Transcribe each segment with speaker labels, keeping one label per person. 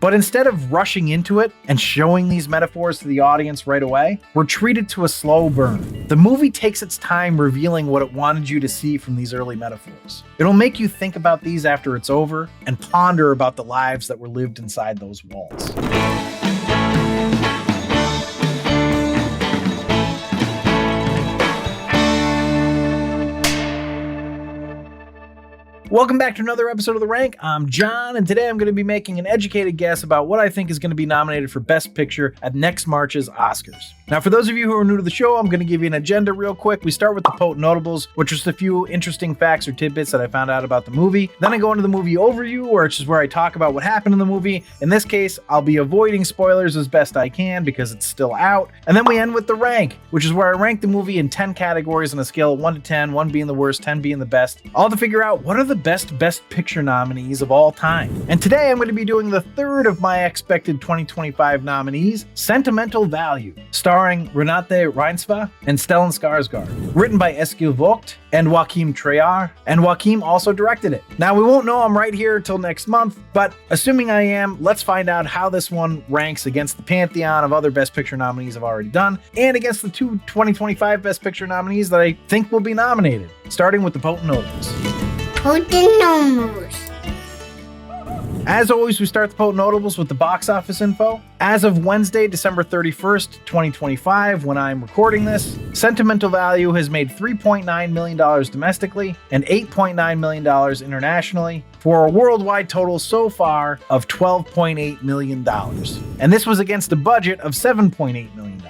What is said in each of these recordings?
Speaker 1: But instead of rushing into it and showing these metaphors to the audience right away, we're treated to a slow burn. The movie takes its time revealing what it wanted you to see from these early metaphors. It'll make you think about these after it's over and ponder about the lives that were lived inside those walls. Welcome back to another episode of The Rank. I'm John, and today I'm going to be making an educated guess about what I think is going to be nominated for Best Picture at next March's Oscars. Now, for those of you who are new to the show, I'm going to give you an agenda real quick. We start with the potent notables, which is a few interesting facts or tidbits that I found out about the movie. Then I go into the movie overview, which is where I talk about what happened in the movie. In this case, I'll be avoiding spoilers as best I can because it's still out. And then we end with the rank, which is where I rank the movie in 10 categories on a scale of 1 to 10, 1 being the worst, 10 being the best, all to figure out what are the Best Picture nominees of all time. And today I'm going to be doing the third of my expected 2025 nominees, Sentimental Value, starring Renate Reinsve and Stellan Skarsgård, written by Elle Fanning and Joachim Trier, and Joachim also directed it. Now, we won't know I'm right here until next month, but assuming I am, let's find out how this one ranks against the pantheon of other Best Picture nominees I've already done, and against the two 2025 Best Picture nominees that I think will be nominated, starting with the potent notables. As always, we start the potent notables with the box office info. As of Wednesday, December 31st, 2025, when I'm recording this, Sentimental Value has made $3.9 million domestically and $8.9 million internationally, for a worldwide total so far of $12.8 million. And this was against a budget of $7.8 million.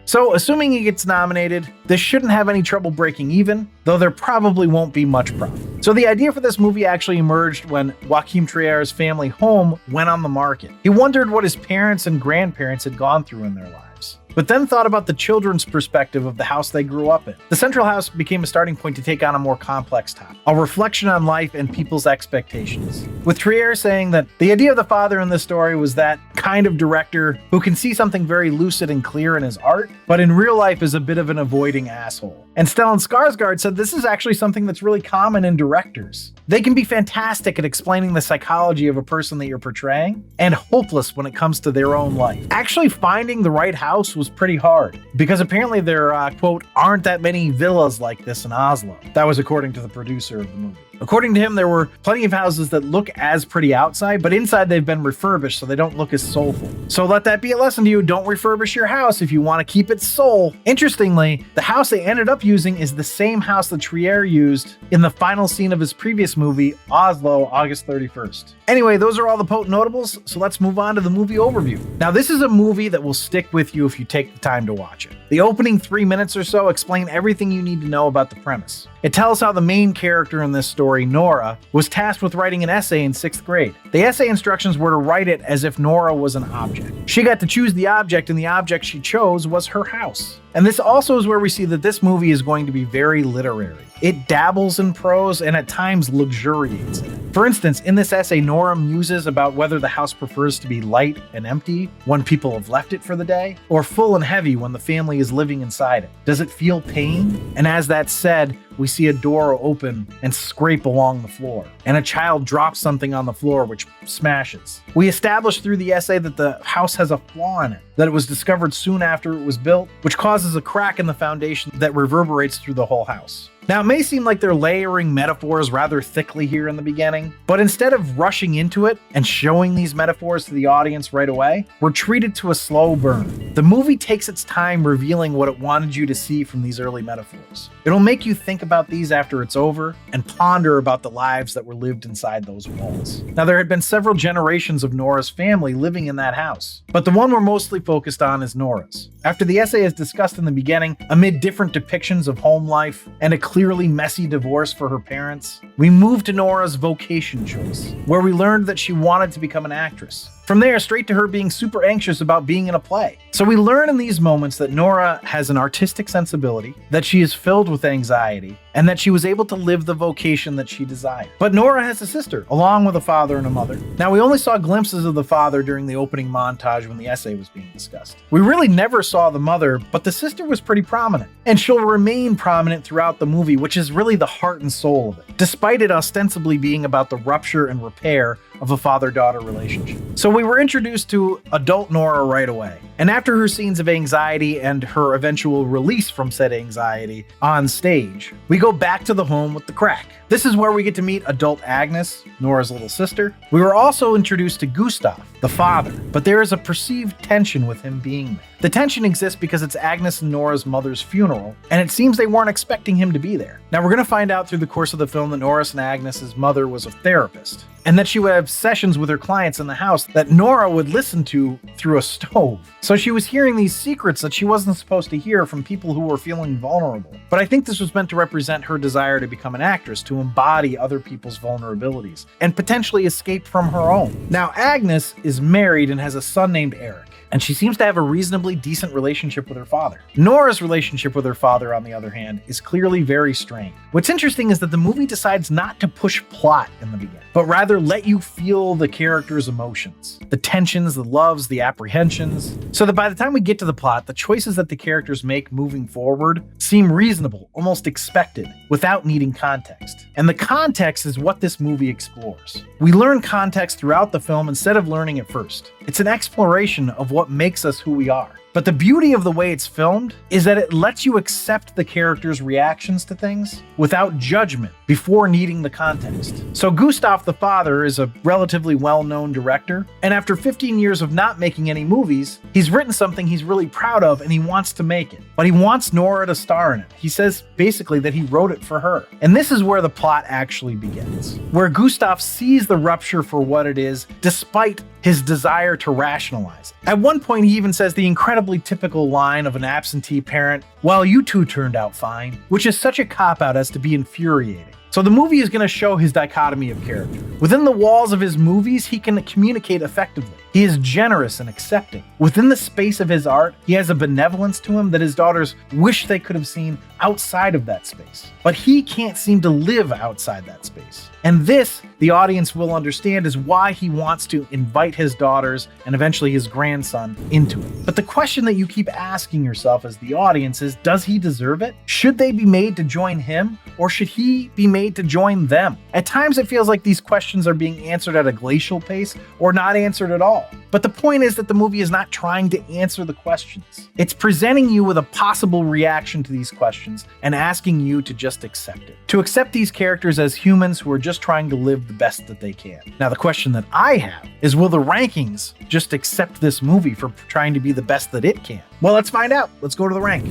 Speaker 1: So, assuming it gets nominated, this shouldn't have any trouble breaking even, though there probably won't be much profit. So the idea for this movie actually emerged when Joachim Trier's family home went on the market. He wondered what his parents and grandparents had gone through in their lives, but then thought about the children's perspective of the house they grew up in. The central house became a starting point to take on a more complex topic, a reflection on life and people's expectations. With Trier saying that the idea of the father in this story was that kind of director who can see something very lucid and clear in his art, but in real life is a bit of an avoiding asshole. And Stellan Skarsgård said this is actually something that's really common in directors. They can be fantastic at explaining the psychology of a person that you're portraying, and hopeless when it comes to their own life. Actually finding the right house was pretty hard, because apparently there, quote, aren't that many villas like this in Oslo. That was according to the producer of the movie. According to him, there were plenty of houses that look as pretty outside, but inside they've been refurbished so they don't look as soulful. So let that be a lesson to you. Don't refurbish your house if you want to keep its soul. Interestingly, the house they ended up using is the same house that Trier used in the final scene of his previous movie, Oslo, August 31st. Anyway, those are all the potent notables, so let's move on to the movie overview. Now, this is a movie that will stick with you if you take the time to watch it. The opening 3 minutes or so explain everything you need to know about the premise. It tells how the main character in this story, Nora, was tasked with writing an essay in 6th grade. The essay instructions were to write it as if Nora was an object. She got to choose the object, and the object she chose was her house. And this also is where we see that this movie is going to be very literary. It dabbles in prose and at times luxuriates in it. For instance, in this essay, Nora muses about whether the house prefers to be light and empty when people have left it for the day, or full and heavy when the family is living inside it. Does it feel pain? And as that's said, we see a door open and scrape along the floor, and a child drops something on the floor which smashes. We establish through the essay that the house has a flaw in it, that it was discovered soon after it was built, which causes a crack in the foundation that reverberates through the whole house. Now, it may seem like they're layering metaphors rather thickly here in the beginning, but instead of rushing into it and showing these metaphors to the audience right away, we're treated to a slow burn. The movie takes its time revealing what it wanted you to see from these early metaphors. It'll make you think about these after it's over and ponder about the lives that were lived inside those walls. Now, there had been several generations of Nora's family living in that house, but the one we're mostly focused on is Nora's. After the essay is discussed in the beginning, amid different depictions of home life and a clearly messy divorce for her parents, we move to Nora's vocation choice, where we learned that she wanted to become an actress. From there, straight to her being super anxious about being in a play. So we learn in these moments that Nora has an artistic sensibility, that she is filled with anxiety, and that she was able to live the vocation that she desired. But Nora has a sister, along with a father and a mother. Now, we only saw glimpses of the father during the opening montage when the essay was being discussed. We really never saw the mother, but the sister was pretty prominent. And she'll remain prominent throughout the movie, which is really the heart and soul of it. Despite it ostensibly being about the rupture and repair of a father-daughter relationship. So we were introduced to adult Nora right away. And after her scenes of anxiety and her eventual release from said anxiety on stage, we go back to the home with the crack. This is where we get to meet adult Agnes, Nora's little sister. We were also introduced to Gustav, the father, but there is a perceived tension with him being there. The tension exists because it's Agnes and Nora's mother's funeral, and it seems they weren't expecting him to be there. Now, we're going to find out through the course of the film that Nora's and Agnes's mother was a therapist, and that she would have sessions with her clients in the house that Nora would listen to through a stove. So she was hearing these secrets that she wasn't supposed to hear from people who were feeling vulnerable. But I think this was meant to represent her desire to become an actress, to embody other people's vulnerabilities, and potentially escape from her own. Now, Agnes is married and has a son named Eric, and she seems to have a reasonably decent relationship with her father. Nora's relationship with her father, on the other hand, is clearly very strained. What's interesting is that the movie decides not to push plot in the beginning, but rather let you feel the characters' emotions, the tensions, the loves, the apprehensions, so that by the time we get to the plot, the choices that the characters make moving forward seem reasonable, almost expected, without needing context. And the context is what this movie explores. We learn context throughout the film instead of learning it first. It's an exploration of what makes us who we are. But the beauty of the way it's filmed is that it lets you accept the characters' reactions to things without judgment before needing the context. So Gustav the father is a relatively well-known director, and after 15 years of not making any movies, he's written something he's really proud of and he wants to make it. But he wants Nora to star in it. He says basically that he wrote it for her. And this is where the plot actually begins, where Gustav sees the rupture for what it is, despite his desire to rationalize it. At one point, he even says the incredibly typical line of an absentee parent, "Well, you two turned out fine," which is such a cop-out as to be infuriating. So the movie is going to show his dichotomy of character. Within the walls of his movies, he can communicate effectively. He is generous and accepting. Within the space of his art, he has a benevolence to him that his daughters wish they could have seen outside of that space. But he can't seem to live outside that space. And this, the audience will understand, is why he wants to invite his daughters and eventually his grandson into it. But the question that you keep asking yourself as the audience is, does he deserve it? Should they be made to join him, or should he be made to join them? At times it feels like these questions are being answered at a glacial pace or not answered at all. But the point is that the movie is not trying to answer the questions. It's presenting you with a possible reaction to these questions and asking you to just accept it. To accept these characters as humans who are just trying to live the best that they can. Now, the question that I have is, will the rankings just accept this movie for trying to be the best that it can? Well, let's find out. Let's go to the rank.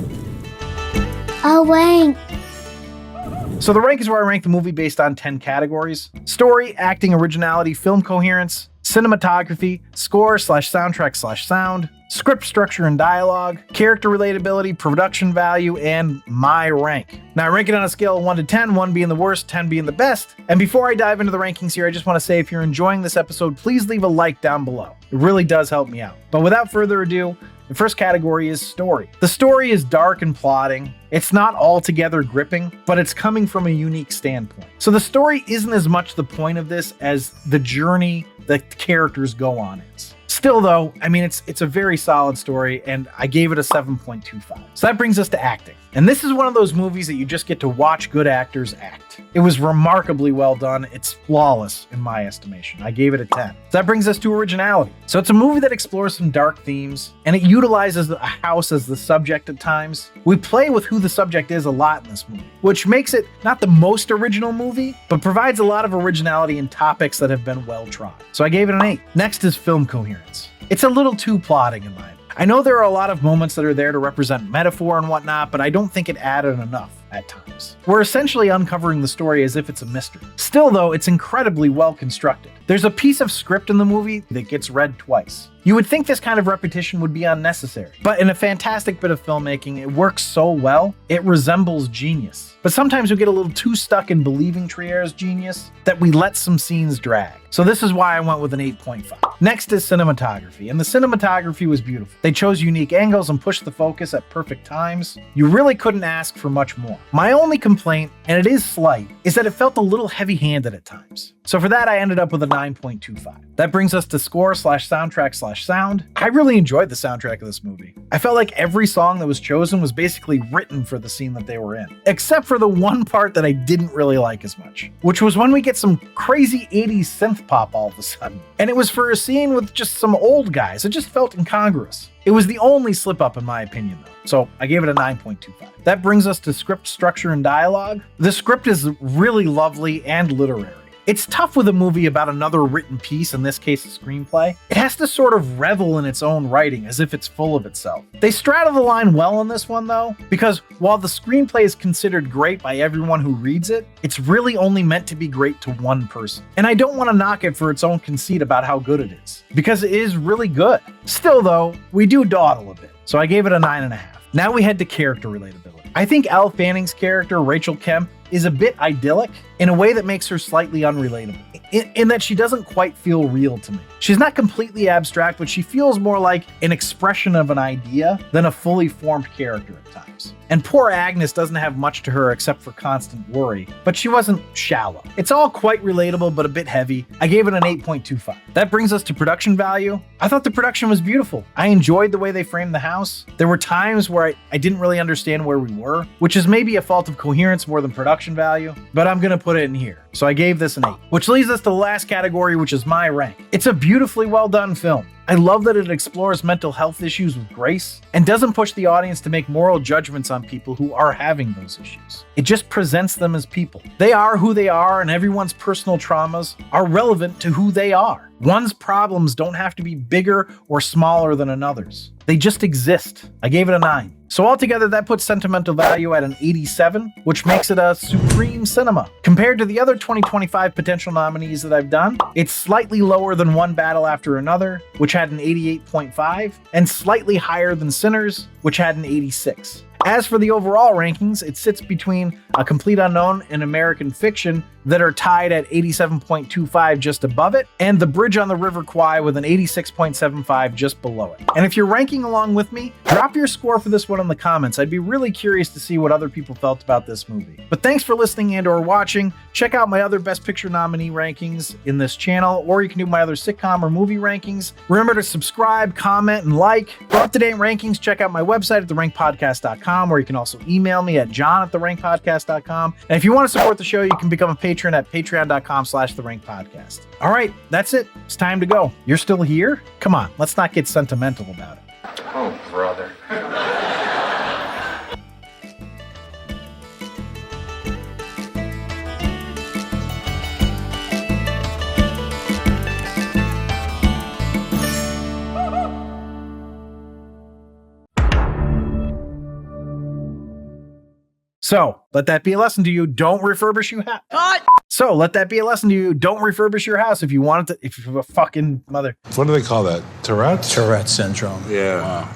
Speaker 2: A rank.
Speaker 1: So the rank is where I rank the movie based on 10 categories: story, acting, originality, film coherence, cinematography, score/soundtrack/sound, script structure and dialogue, character relatability, production value, and my rank. Now, I rank it on a scale of 1 to 10, 1 being the worst, 10 being the best. And before I dive into the rankings here, I just want to say, if you're enjoying this episode, please leave a like down below. It really does help me out. But without further ado, the first category is story. The story is dark and plotting. It's not altogether gripping, but it's coming from a unique standpoint. So the story isn't as much the point of this as the journey that the characters go on is. Still though, I mean, it's a very solid story, and I gave it a 7.25. So that brings us to acting. And this is one of those movies that you just get to watch good actors act. It was remarkably well done. It's flawless in my estimation. I gave it a 10. So that brings us to originality. So it's a movie that explores some dark themes, and it utilizes a house as the subject at times. We play with who the subject is a lot in this movie, which makes it not the most original movie, but provides a lot of originality in topics that have been well trod. So I gave it an 8. Next is film coherence. It's a little too plotting in my opinion. I know there are a lot of moments that are there to represent metaphor and whatnot, but I don't think it added enough at times. We're essentially uncovering the story as if it's a mystery. Still though, it's incredibly well constructed. There's a piece of script in the movie that gets read twice. You would think this kind of repetition would be unnecessary, but in a fantastic bit of filmmaking, it works so well, it resembles genius. But sometimes we get a little too stuck in believing Trier's genius that we let some scenes drag. So this is why I went with an 8.5. Next is cinematography, and the cinematography was beautiful. They chose unique angles and pushed the focus at perfect times. You really couldn't ask for much more. My only complaint, and it is slight, is that it felt a little heavy-handed at times. So for that, I ended up with a 9.25. That brings us to score/soundtrack/sound. I really enjoyed the soundtrack of this movie. I felt like every song that was chosen was basically written for the scene that they were in, except for the one part that I didn't really like as much, which was when we get some crazy 80s synth pop all of a sudden. And it was for a scene with just some old guys. It just felt incongruous. It was the only slip up in my opinion though, so I gave it a 9.25. That brings us to script, structure, and dialogue. The script is really lovely and literary. It's tough with a movie about another written piece, in this case a screenplay. It has to sort of revel in its own writing as if it's full of itself. They straddle the line well in this one though, because while the screenplay is considered great by everyone who reads it, it's really only meant to be great to one person. And I don't want to knock it for its own conceit about how good it is, because it is really good. Still though, we do dawdle a bit, so I gave it a 9.5. Now we head to character relatability. I think Elle Fanning's character, Rachel Kemp, is a bit idyllic in a way that makes her slightly unrelatable, in that she doesn't quite feel real to me. She's not completely abstract, but she feels more like an expression of an idea than a fully formed character at times. And poor Agnes doesn't have much to her except for constant worry, but she wasn't shallow. It's all quite relatable, but a bit heavy. I gave it an 8.25. That brings us to production value. I thought the production was beautiful. I enjoyed the way they framed the house. There were times where I didn't really understand where we were, which is maybe a fault of coherence more than production value, but I'm gonna put it in here. So I gave this an 8, which leads us to the last category, which is my rank. It's a beautifully well done film. I love that it explores mental health issues with grace and doesn't push the audience to make moral judgments on people who are having those issues. It just presents them as people. They are who they are, and everyone's personal traumas are relevant to who they are. One's problems don't have to be bigger or smaller than another's. They just exist. I gave it a 9. So altogether, that puts Sentimental Value at an 87, which makes it a supreme cinema. Compared to the other 2025 potential nominees that I've done, it's slightly lower than One Battle After Another, which had an 88.5, and slightly higher than Sinners, which had an 86. As for the overall rankings, it sits between A Complete Unknown and American Fiction that are tied at 87.25 just above it, and The Bridge on the River Kwai with an 86.75 just below it. And if you're ranking along with me, drop your score for this one in the comments. I'd be really curious to see what other people felt about this movie. But thanks for listening and or watching. Check out my other Best Picture nominee rankings in this channel, or you can do my other sitcom or movie rankings. Remember to subscribe, comment, and like. For up-to-date rankings, check out my website at therankpodcast.com, or you can also email me at john@therankpodcast.com. And if you want to support the show, you can become a patron at patreon.com/therankpodcast. All right, that's it. It's time to go. You're still here? Come on, let's not get sentimental about it.
Speaker 3: Oh, brother.
Speaker 1: So, let that be a lesson to you. Don't refurbish your house. So, let that be a lesson to you. Don't refurbish your house if you want it to, if you're a fucking mother.
Speaker 4: What do they call that? Tourette's?
Speaker 5: Tourette syndrome.
Speaker 4: Yeah. Wow.